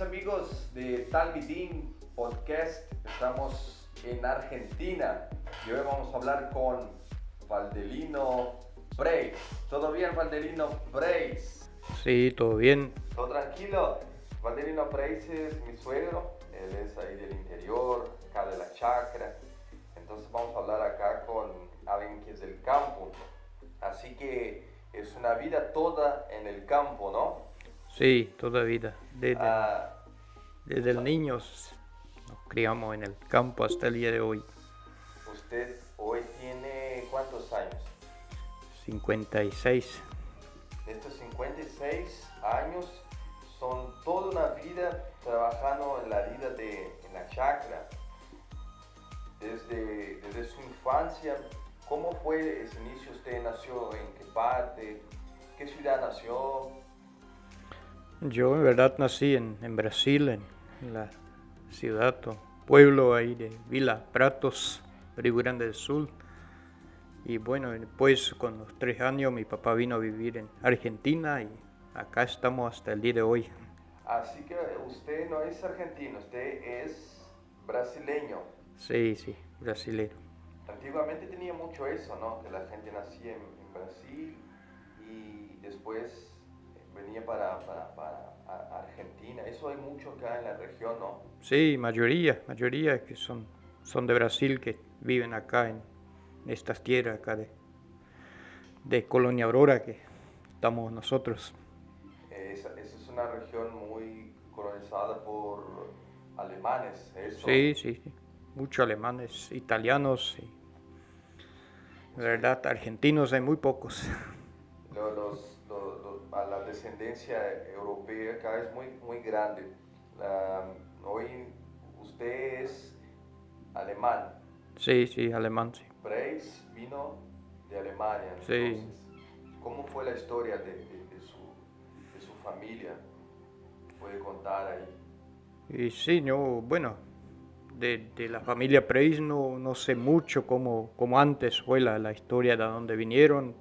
mis amigos de Talvidin Podcast, estamos en Argentina y hoy vamos a hablar con Valdelino Preis. ¿Todo bien, Valdelino Preis? Sí, todo bien. ¿Todo tranquilo? Valdelino Preis es mi suegro, él es ahí del interior, acá de la chacra. Entonces vamos a hablar acá con alguien que es del campo. Así que es una vida toda en el campo, ¿no? Sí, toda vida. Desde Usted el niño nos criamos en el campo hasta el día de hoy. hoy tiene ¿cuántos años? 56. Estos 56 años son toda una vida trabajando en la vida en la chacra. Desde su infancia, ¿cómo fue ese inicio? ¿Usted nació en qué parte? ¿Qué ciudad nació? Yo en verdad nací en Brasil, en la ciudad o pueblo ahí de Vila Pratos, Río Grande del Sur. Y bueno, después con los 3 años mi papá vino a vivir en Argentina y acá estamos hasta el día de hoy. Así que usted no es argentino, usted es brasileño. Sí, brasilero. Antiguamente tenía mucho eso, ¿no? Que la gente nacía en Brasil y después venía para Argentina. Eso hay mucho acá en la región, ¿no? Sí, mayoría que son de Brasil que viven acá en estas tierras acá de Colonia Aurora que estamos nosotros. Esa es una región muy colonizada por alemanes, eso. Sí, muchos alemanes, italianos y de verdad argentinos hay muy pocos. A la descendencia europea acá es muy grande. Hoy usted es alemán. Sí, alemán, sí. Preis vino de Alemania, Sí. entonces. ¿Cómo fue la historia de su familia? ¿Puede contar ahí? Y sí, yo, bueno, de la familia Preis no sé mucho como antes fue la historia de dónde vinieron,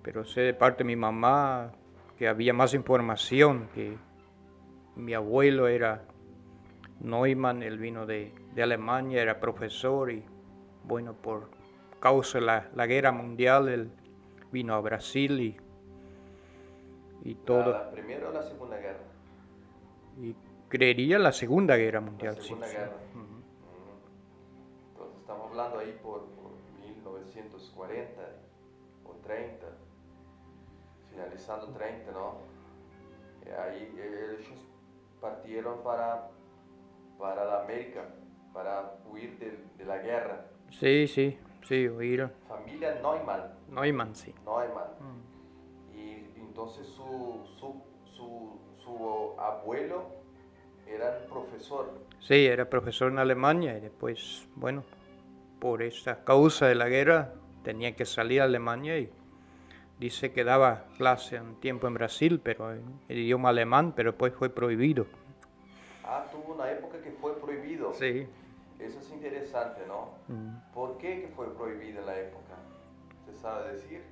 pero sé de parte de mi mamá que había más información, que mi abuelo era Neumann, él vino de Alemania, era profesor y bueno, por causa de la guerra mundial, él vino a Brasil y todo. ¿La Primera o la Segunda Guerra? Y creería la Segunda Guerra La Mundial, Segunda sí. Guerra. Ujú. Entonces estamos hablando ahí por 1940 o 30, finalizando 30, ¿no? Ahí ellos partieron para la América, para huir de la guerra. Sí, oír. Familia Neumann. Neumann, sí. Neumann. Mm. Y entonces su abuelo era profesor. Sí, era profesor en Alemania y después, bueno, por esta causa de la guerra tenía que salir a Alemania y dice que daba clase un tiempo en Brasil, pero en el idioma alemán, pero después fue prohibido. Tuvo una época que fue prohibido. Sí. Eso es interesante, ¿no? ¿Por qué que fue prohibido en la época? ¿Se sabe decir?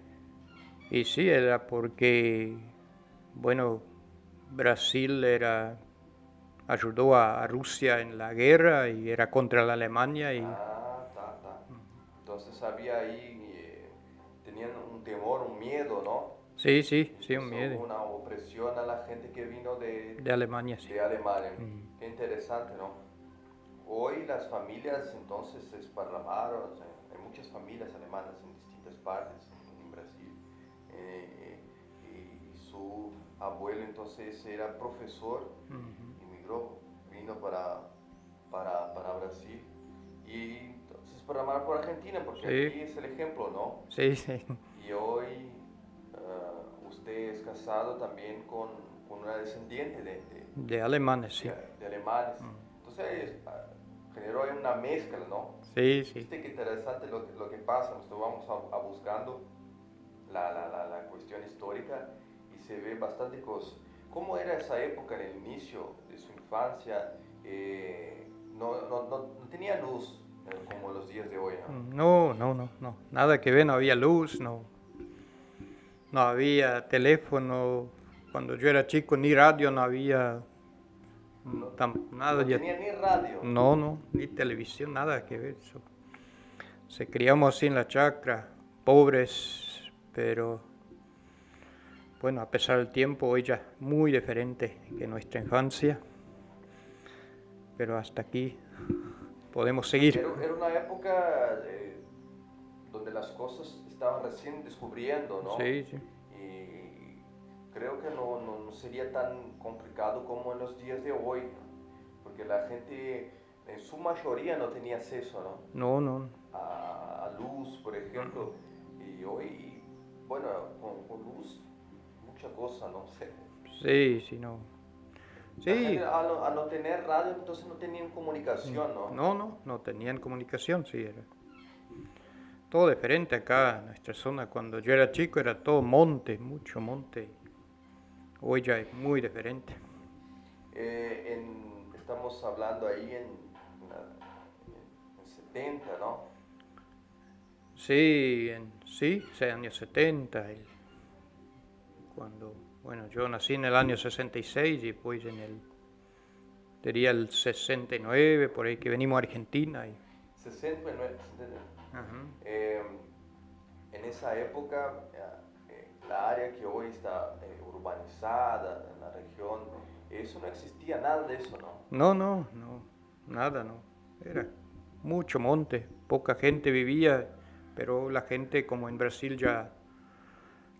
Y sí, era porque, bueno, Brasil ayudó a Rusia en la guerra y era contra la Alemania y Ta. Entonces había ahí, tenían un temor, un miedo, ¿no? sí, un Entonces miedo hubo una opresión a la gente que vino de Alemania, sí. Alemania. Qué interesante, ¿no? Hoy las familias entonces se esparramaron, o sea, hay muchas familias alemanas en distintas partes en Brasil. Y su abuelo entonces era profesor, emigró, vino para Brasil y entonces se esparramaron por Argentina, porque Sí. aquí es el ejemplo, ¿no? Sí. Y hoy usted es casado también con una descendiente De alemanes, sí. de alemanes. Entonces generó ahí una mezcla, ¿no? Sí. Viste qué interesante lo que pasa. Nosotros vamos a buscando la cuestión histórica y se ve bastante cosas. ¿Cómo era esa época en el inicio de su infancia? No tenía luz como los días de hoy, ¿no? No. Nada que ver, no había luz, no había teléfono. Cuando yo era chico, ni radio no había. nada No ya. tenía ni radio. No, no, ni televisión, nada que ver. Se criamos así en la chacra, pobres, pero bueno, a pesar del tiempo, hoy ya muy diferente que nuestra infancia, pero hasta aquí podemos seguir. Era una época donde las cosas estaban recién descubriendo, ¿no? Sí, sí. Y creo que no sería tan complicado como en los días de hoy, porque la gente en su mayoría no tenía acceso, ¿no? No, no. A luz, por ejemplo, y hoy, bueno, con luz, mucha cosa, no sé. Sí, sí, no. La gente Sí. al no tener radio, entonces no tenían comunicación, ¿no? No tenían comunicación, sí, era todo diferente acá en nuestra zona. Cuando yo era chico era todo monte, mucho monte. Hoy ya es muy diferente. Estamos hablando ahí en 70, ¿no? Sí, sí, años 70, cuando, bueno, yo nací en el año 66 y después sería el 69, por ahí que venimos a Argentina. 69, 69. Ajá. En esa época, la área que hoy está urbanizada en la región, eso no existía nada de eso, ¿no? No, nada, no. Era mucho monte, poca gente vivía, pero la gente, como en Brasil ya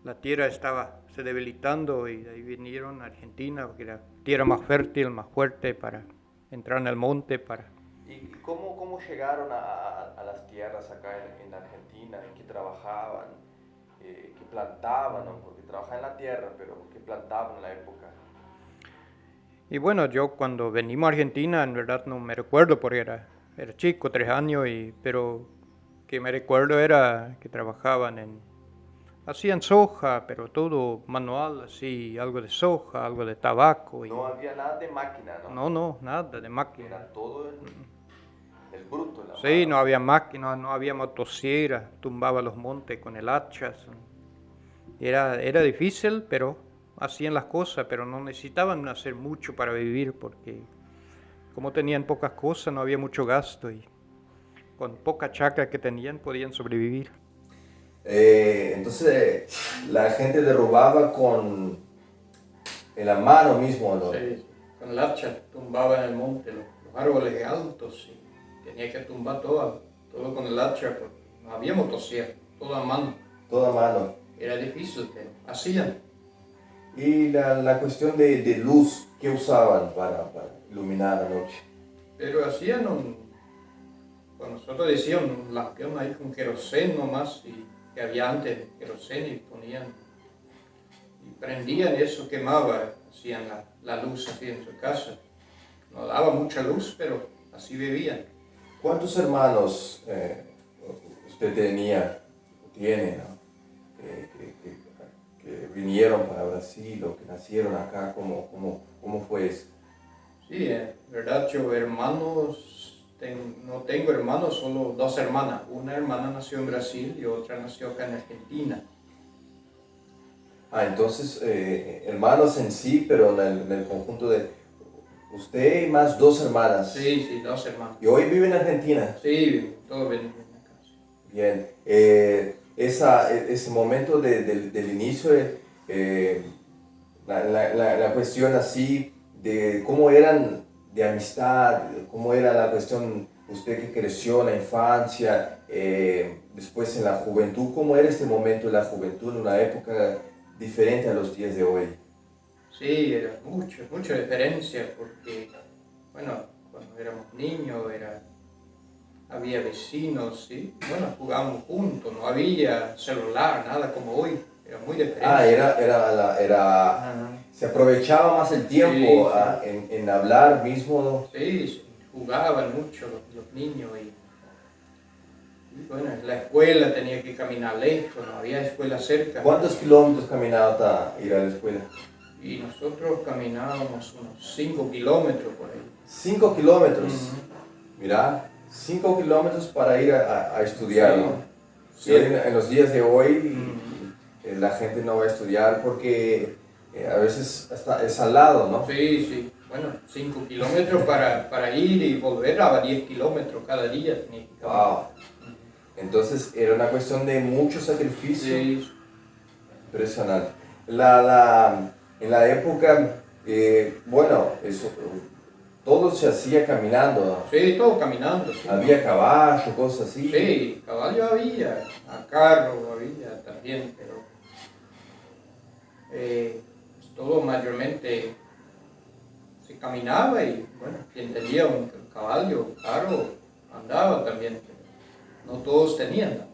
la tierra estaba se debilitando y de ahí vinieron a Argentina, porque era tierra más fértil, más fuerte para entrar en el monte, para... ¿Y cómo llegaron a las tierras acá en Argentina? ¿En qué trabajaban? ¿Qué plantaban? ¿No? Porque trabajaban en la tierra, pero ¿qué plantaban en la época? Y bueno, yo cuando venimos a Argentina, en verdad no me recuerdo porque era chico, 3 años, pero que me recuerdo era que trabajaban hacían soja, pero todo manual, así, algo de soja, algo de tabaco. No había nada de máquina, ¿no? No, nada de máquina. Era todo el bruto, en la Sí, mano. no había máquina, no había motosierra, tumbaba los montes con el hacha. Era difícil, pero hacían las cosas, pero no necesitaban hacer mucho para vivir, porque como tenían pocas cosas, no había mucho gasto y con poca chacra que tenían podían sobrevivir. Entonces la gente derrubaba en la mano mismo, ¿no? Sí, con el hacha tumbaba en el monte los árboles altos y tenía que tumbar todo con el hacha, porque no había motosierra, todo a mano. Toda mano. Era difícil, pero hacían. Y la cuestión de luz que usaban para iluminar la noche. Pero hacían cuando nosotros decíamos un lampión ahí con queroseno nomás, y que había antes queroseno y ponían, y prendían eso, quemaba, hacían la luz así en su casa. No daba mucha luz, pero así vivían. ¿Cuántos hermanos usted tiene, ¿no? que vinieron para Brasil o que nacieron acá? ¿Cómo fue eso? Sí, verdad, yo hermanos, no tengo hermanos, solo 2 hermanas. Una hermana nació en Brasil y otra nació acá en Argentina. Entonces, hermanos en sí, pero en el conjunto de usted y más 2 hermanas. Sí, 2 hermanos. ¿Y hoy vive en Argentina? Sí, todos viven en la casa. Bien. Ese momento del inicio, la cuestión así de cómo eran de amistad, cómo era la cuestión, usted que creció en la infancia, después en la juventud, ¿cómo era este momento de la juventud en una época diferente a los días de hoy? Sí, era mucha diferencia porque, bueno, cuando éramos niños había vecinos, ¿sí? Bueno, jugábamos juntos, no había celular, nada como hoy, era muy diferente. Se aprovechaba más el tiempo Sí. en hablar mismo, ¿no? Sí, jugaban mucho los niños y bueno, en la escuela tenía que caminar lejos, no había escuela cerca. ¿Cuántos kilómetros caminaba para ir a la escuela? Y nosotros caminábamos unos 5 kilómetros por ahí. 5 kilómetros. Mirá, 5 kilómetros para ir a estudiar, ¿no? Sí. Y en los días de hoy la gente no va a estudiar porque a veces es al lado, ¿no? Sí, bueno, 5 kilómetros para ir y volver, daba 10 kilómetros cada día. Tenía que caminar. Wow. Entonces era una cuestión de mucho sacrificio. Sí, Impresionante. En la época, bueno, eso, todo se hacía caminando. sí, todo caminando. Sí. Había caballo, cosas así. Sí, caballo había, a carro había también, pero todo mayormente se caminaba y bueno, quien tenía un caballo, carro, andaba también, pero no todos tenían.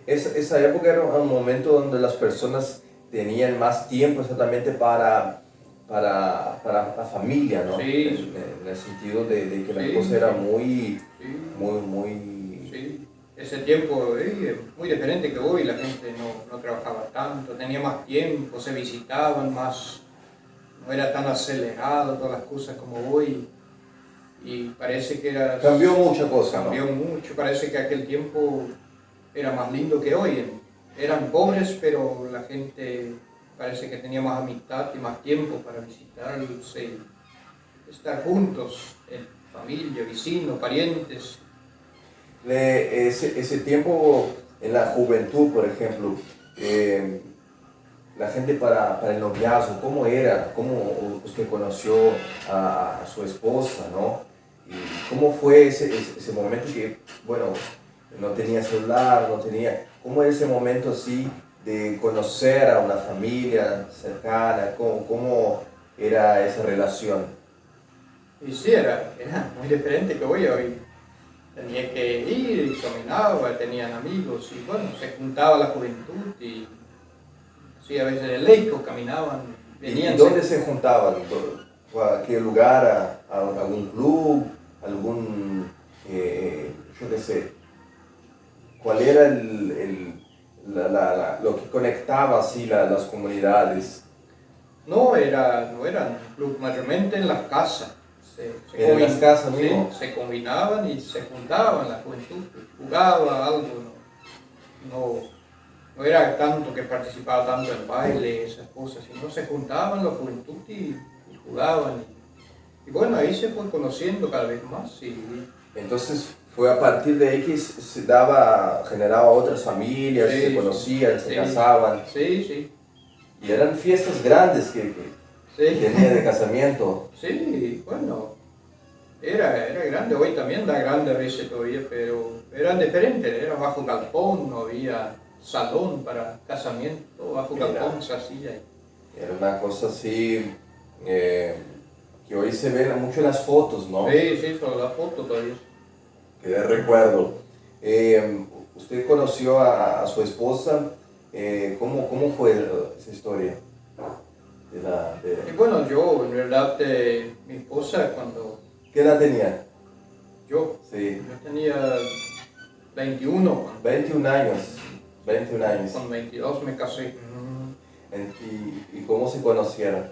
Esa época era un momento donde las personas tenían más tiempo exactamente para la familia, ¿no? Sí. En el sentido de que la Sí, cosa era sí. muy, Sí. muy... Sí, ese tiempo es muy diferente que hoy, la gente no trabajaba tanto, tenía más tiempo, se visitaban más, no era tan acelerado todas las cosas como hoy y parece que Cambió mucha cosa, cambió ¿no? mucho, parece que aquel tiempo era más lindo que hoy, eran pobres pero la gente parece que tenía más amistad y más tiempo para visitarse y estar juntos, en familia, vecinos, parientes. Ese tiempo en la juventud, por ejemplo, la gente para el noviazgo, ¿cómo era? ¿Cómo usted conoció a su esposa, no? ¿Y cómo fue ese momento que, bueno, no tenía celular, no tenía... ¿Cómo era ese momento así de conocer a una familia cercana? ¿Cómo era esa relación? Y sí, era muy diferente que hoy tenía que ir y caminaba, tenían amigos y bueno, se juntaba la juventud y sí, a veces de lejos caminaban, ¿Y venían. dónde se juntaban? ¿A qué lugar? ¿A algún club? ¿Algún, yo qué sé, cuál era lo que conectaba así las comunidades? No eran club, mayormente en las casas. ¿En las casas sí, mismo? se combinaban y se juntaban la juventud, jugaba algo, no, no era tanto que participaba tanto en baile, esas cosas, sino se juntaban la juventud y jugaban. Y bueno, ahí se fue conociendo cada vez más. Entonces fue a partir de ahí que se daba, generaba otras familias, Sí, se conocían, se sí, casaban. sí, sí, Y eran fiestas grandes que sí, tenía de casamiento. sí, bueno, era grande, hoy también da grande a veces todavía, pero era diferente, era bajo galpón, no había salón para casamiento, bajo galpón se hacía. Era una cosa así que hoy se ve mucho en las fotos, ¿no? Sí, sí, solo la foto todavía. Que de recuerdo. Usted conoció a su esposa, ¿cómo fue esa historia? Y bueno, yo en verdad, mi esposa cuando ¿Qué edad tenía? yo Sí, tenía 21, 21 años. 21 años. con 22 me casé. ¿Y cómo se conocieron?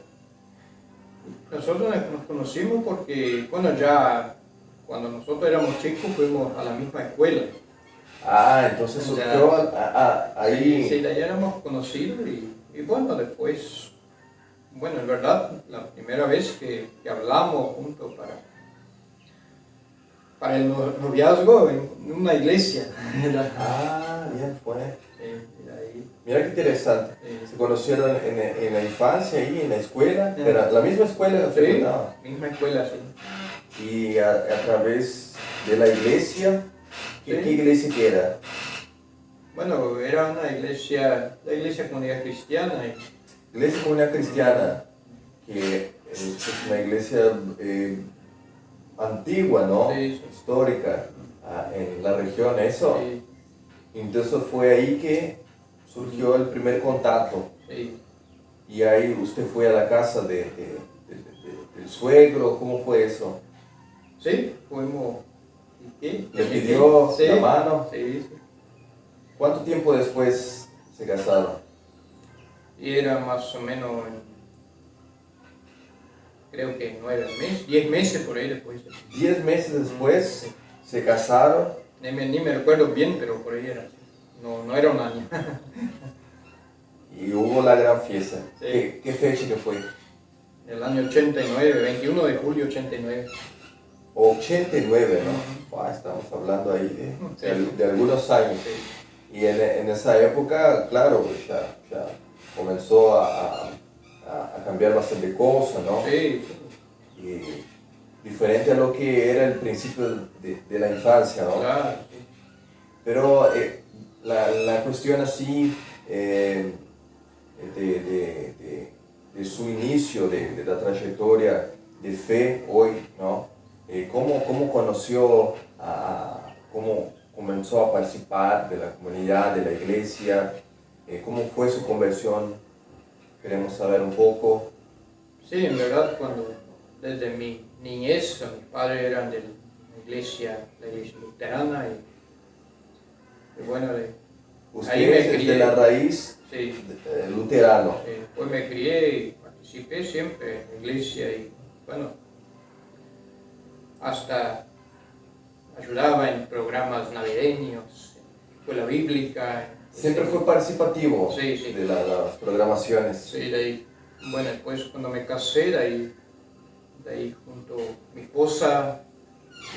Nosotros nos conocimos porque, bueno, ya cuando nosotros éramos chicos fuimos a la misma escuela. Ah, entonces surgió ahí. Sí, ya éramos conocidos y bueno, después, bueno, en verdad, la primera vez que hablamos juntos para el noviazgo en una iglesia. Ah, bien, fue. Ahí, Mira qué interesante. Se conocieron en la infancia, ahí en la escuela, pero la misma escuela sí, frecuentaban. misma escuela, sí. Y a través de la iglesia, ¿qué iglesia que era? Bueno, era una iglesia, la iglesia comunidad cristiana. Iglesia Comunidad Cristiana, que es una iglesia antigua, ¿no? Sí, sí. Histórica, en la región, eso. Sí, Entonces fue ahí que surgió el primer contacto. sí. Y ahí usted fue a la casa del suegro, ¿cómo fue eso? Sí, fuimos. ¿Y qué? ¿Le pidió Sí, la mano? sí, sí. ¿Cuánto tiempo después se casaron? Y era más o menos, creo que 9 meses, 10 meses por ahí después. 10 meses después se casaron. Ni me recuerdo bien, pero por ahí era así. No era un año. Y hubo la gran fiesta. Sí. ¿Qué fecha que fue? en el año 89, 21 de julio 89. 89, ¿no? Estamos hablando ahí de algunos años. Sí. Y en esa época, claro, pues ya comenzó a cambiar bastante cosas, ¿no? Sí. Y diferente a lo que era el principio de la infancia, ¿no? Claro, sí. Pero la cuestión así de su inicio, de la trayectoria de fe hoy, ¿no? ¿Cómo conoció, cómo comenzó a participar de la comunidad, de la iglesia? ¿Cómo fue su conversión? Queremos saber un poco. Sí, en verdad, desde mi niñez, mis padres eran de la iglesia luterana y bueno, ahí me Usted es crié. de la raíz Sí. luterano. Pues me crié y participé siempre en la iglesia y bueno, hasta ayudaba en programas navideños, en escuela bíblica. Siempre fue participativo Sí, sí. de las programaciones. Sí, de ahí, bueno, después cuando me casé, de ahí junto a mi esposa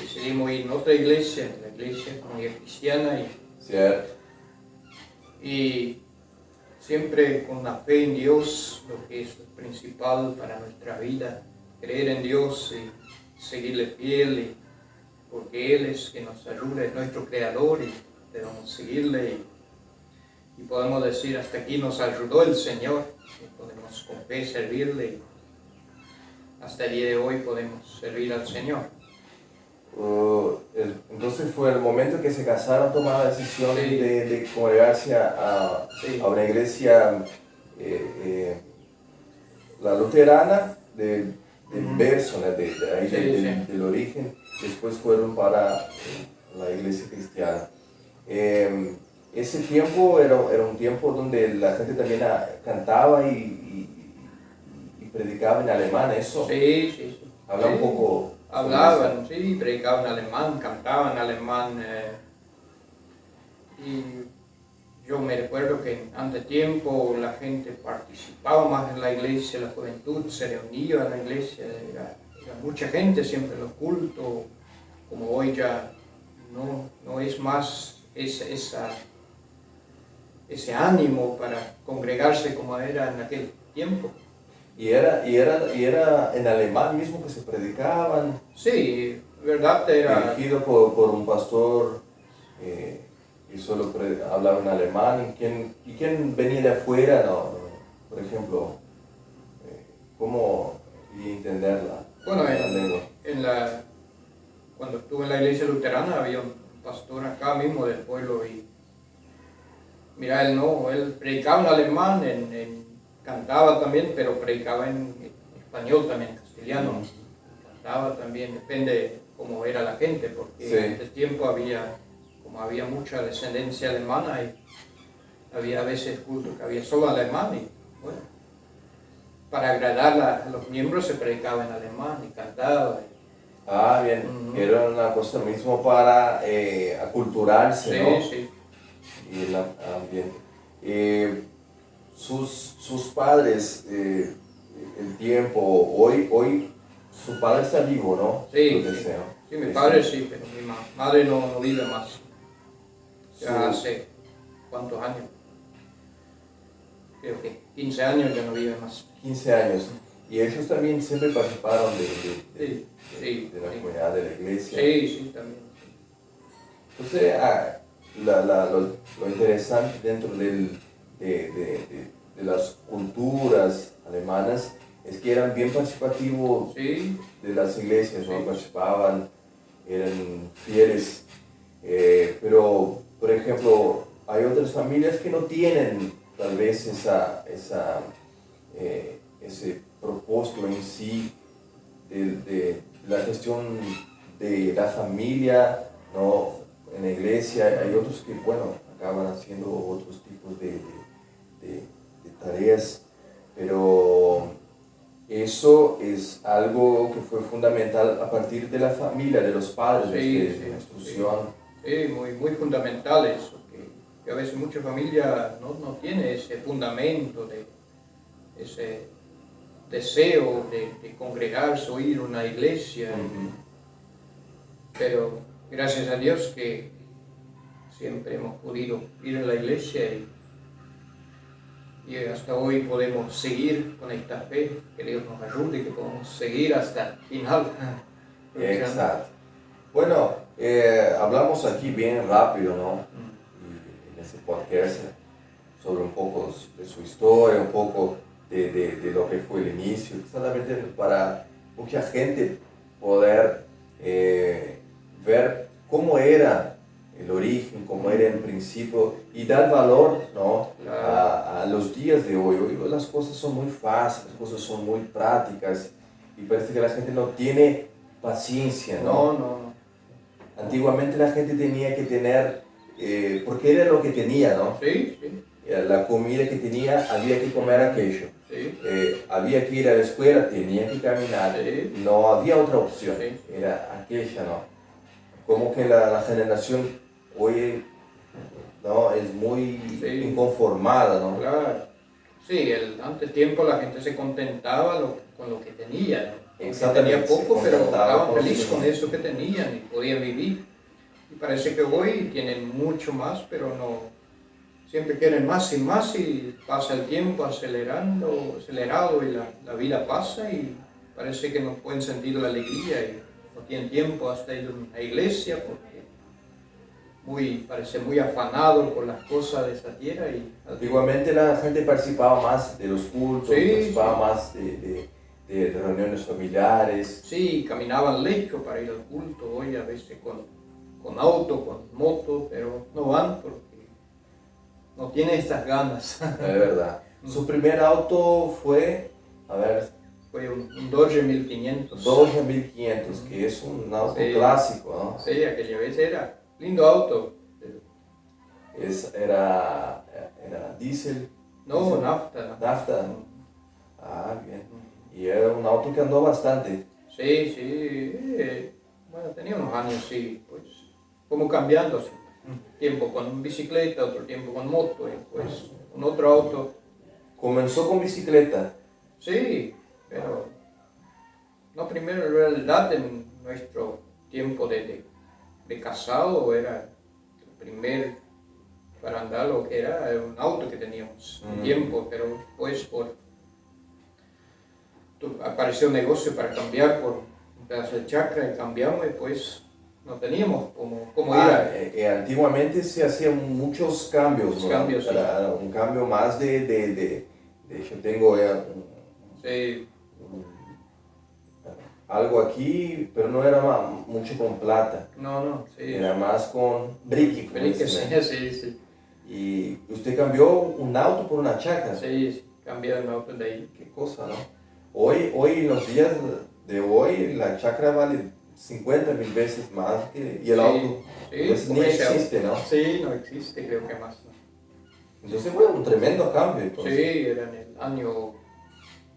decidimos ir a otra iglesia, la iglesia comunidad cristiana Cierto. y siempre con la fe en Dios, lo que es lo principal para nuestra vida, creer en Dios y seguirle fiel, porque Él es quien nos ayuda, es nuestro creador y debemos seguirle y podemos decir hasta aquí nos ayudó el Señor, y podemos con fe servirle y hasta el día de hoy podemos servir al Señor. Entonces fue el momento que se casaron, tomar la decisión Sí. de congregarse a una iglesia, la luterana de Berson, de ahí del origen. Después fueron para la iglesia cristiana. Ese tiempo era un tiempo donde la gente también cantaba y predicaba en alemán, ¿eso? Sí, sí, sí. Habla un poco. Hablaban, sí, predicaban alemán, cantaban alemán. Y yo me recuerdo que antes tiempo la gente participaba más en la iglesia, la juventud se reunía en la iglesia, era mucha gente siempre en los cultos, como hoy ya no es más ese ánimo para congregarse como era en aquel tiempo. Y era en alemán mismo que se predicaban. Sí, verdad era. Dirigido por un pastor que solo hablaba en alemán. ¿Y quién venía de afuera? No, por ejemplo, ¿cómo entenderla? Bueno, la lengua? Cuando estuve en la iglesia luterana había un pastor acá mismo del pueblo y mira, él predicaba en alemán, cantaba también, pero predicaba en español también, en castellano. Cantaba también, depende cómo era la gente, porque sí. En ese tiempo había mucha descendencia alemana y había a veces cultos que había solo alemán y bueno, para agradar a los miembros se predicaba en alemán y cantaba. Bien, era una cosa mismo para aculturarse, sí, ¿no? Sí, Y el ambiente. Sus padres, el tiempo, hoy su padre está vivo, ¿no? Sí, mi padre sí, pero mi madre no vive más. Ya hace ¿cuántos años? Creo que 15 años ya no vive más. 15 años. Y ellos también siempre participaron de la comunidad, de la iglesia. Sí, también. Entonces, lo interesante dentro de las culturas alemanas es que eran bien participativos de las iglesias, ¿no? Participaban, eran fieles, pero por ejemplo hay otras familias que no tienen tal vez ese propósito en sí de la gestión de la familia, ¿no? En la iglesia hay otros que, bueno, acaban haciendo otros tipos de tareas, pero eso es algo que fue fundamental a partir de la familia, de los padres, de la instrucción. Sí, muy fundamental eso, que a veces muchas familias no tienen ese fundamento de deseo de congregarse o ir a una iglesia, pero gracias a Dios que siempre hemos podido ir a la iglesia y hasta hoy podemos seguir con esta fe, que Dios nos ayude y que podamos seguir hasta el final. Exacto. Bueno, hablamos aquí bien rápido, ¿no? Y en ese podcast sobre un poco de su historia, un poco de lo que fue el inicio, solamente para mucha gente poder ver cómo era el origen, cómo era en principio y dar valor, ¿no? a los días de hoy. Hoy las cosas son muy fáciles, las cosas son muy prácticas y parece que la gente no tiene paciencia, ¿no? No. Antiguamente la gente tenía que tener, porque era lo que tenía, ¿no? Sí. La comida que tenía, había que comer aquello. Sí. Había que ir a la escuela, tenía que caminar. Sí. No había otra opción, Sí. era aquella, ¿no? Como que la generación hoy, ¿no? Es muy inconformada, ¿no? Claro. Sí, antes tiempo la gente se contentaba con lo que tenía, ¿no? Tenía poco, pero estaban felices con eso que tenían y podían vivir. Y parece que hoy tienen mucho más, pero no, siempre quieren más y pasa el tiempo acelerado y la vida pasa y parece que no pueden sentir la alegría y no tienen tiempo hasta ir a una iglesia porque parece muy afanado por las cosas de esa tierra. Antiguamente la gente participaba más de los cultos, participaba más de reuniones familiares. Sí, caminaban lejos para ir al culto, hoy a veces con auto, con moto, pero no van porque no tienen estas ganas. Es verdad. Su primer auto fue, fue un Dodge 1500. Dodge 1500, que es un auto clásico, ¿no? Sí, aquella vez era lindo auto. Era diésel. No, nafta. Nafta. Bien. Y era un auto que andó bastante. Sí. Bueno, tenía unos años, sí, pues, como cambiando así. Tiempo con bicicleta, otro tiempo con moto, y pues con otro auto. ¿Comenzó con bicicleta? Sí, pero no, primero en realidad en nuestro tiempo de casado era el primer para andar lo que era un auto que teníamos un tiempo, pero después apareció un negocio para cambiar por un pedazo de chacra y cambiamos y pues no teníamos cómo ir. Antiguamente se hacían muchos cambios, ¿no? Cambios, Para un cambio más de yo tengo algo aquí, pero no era mucho con plata. No, sí. Era más con brique. Sí. Y usted cambió un auto por una chacra. Sí, cambié un auto de ahí. Qué cosa, ¿no? Hoy, en los días de hoy, la chacra vale 50,000 veces más y el auto pues, ni existe, ¿no? Sí, no existe, creo que más. ¿No? Entonces fue un tremendo cambio. Entonces. Sí, era en el año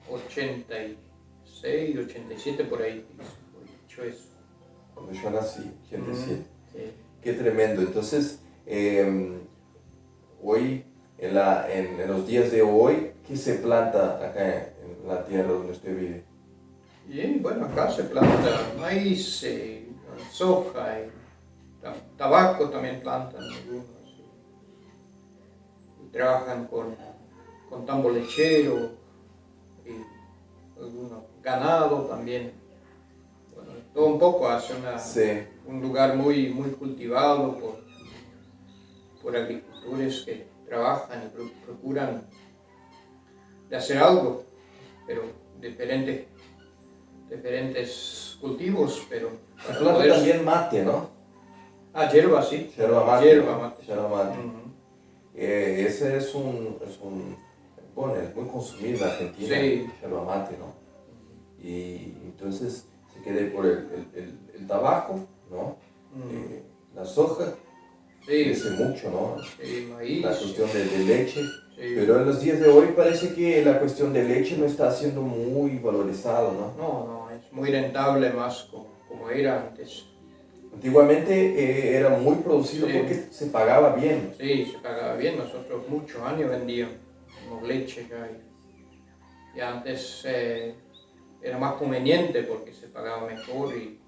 86, 87 por ahí, dicho eso. Cuando yo nací, 87. Sí. Qué tremendo. Entonces, hoy, en los días de hoy, ¿qué se planta acá en la tierra donde usted vive? Y bueno, acá se planta maíz, soja, tabaco también plantan algunos. Y trabajan con tambo lechero y algunos ganado también. Bueno, todo un poco hace un lugar muy cultivado por agricultores que trabajan y procuran de hacer algo, pero diferentes cultivos, pero se planta también mate, ¿no? Hierba, sí. Yerba mate. Ese es bueno, es muy consumido en Argentina, yerba mate, ¿no? Y entonces se queda por el tabaco, ¿no? La soja, crece mucho, ¿no? Maíz. La cuestión de leche. Pero en los días de hoy parece que la cuestión de leche no está siendo muy valorizado, ¿no? No, es muy rentable más como era antes. Antiguamente era muy producido porque se pagaba bien. Sí, se pagaba bien. Nosotros muchos años vendíamos leche ya. y antes era más conveniente porque se pagaba mejor y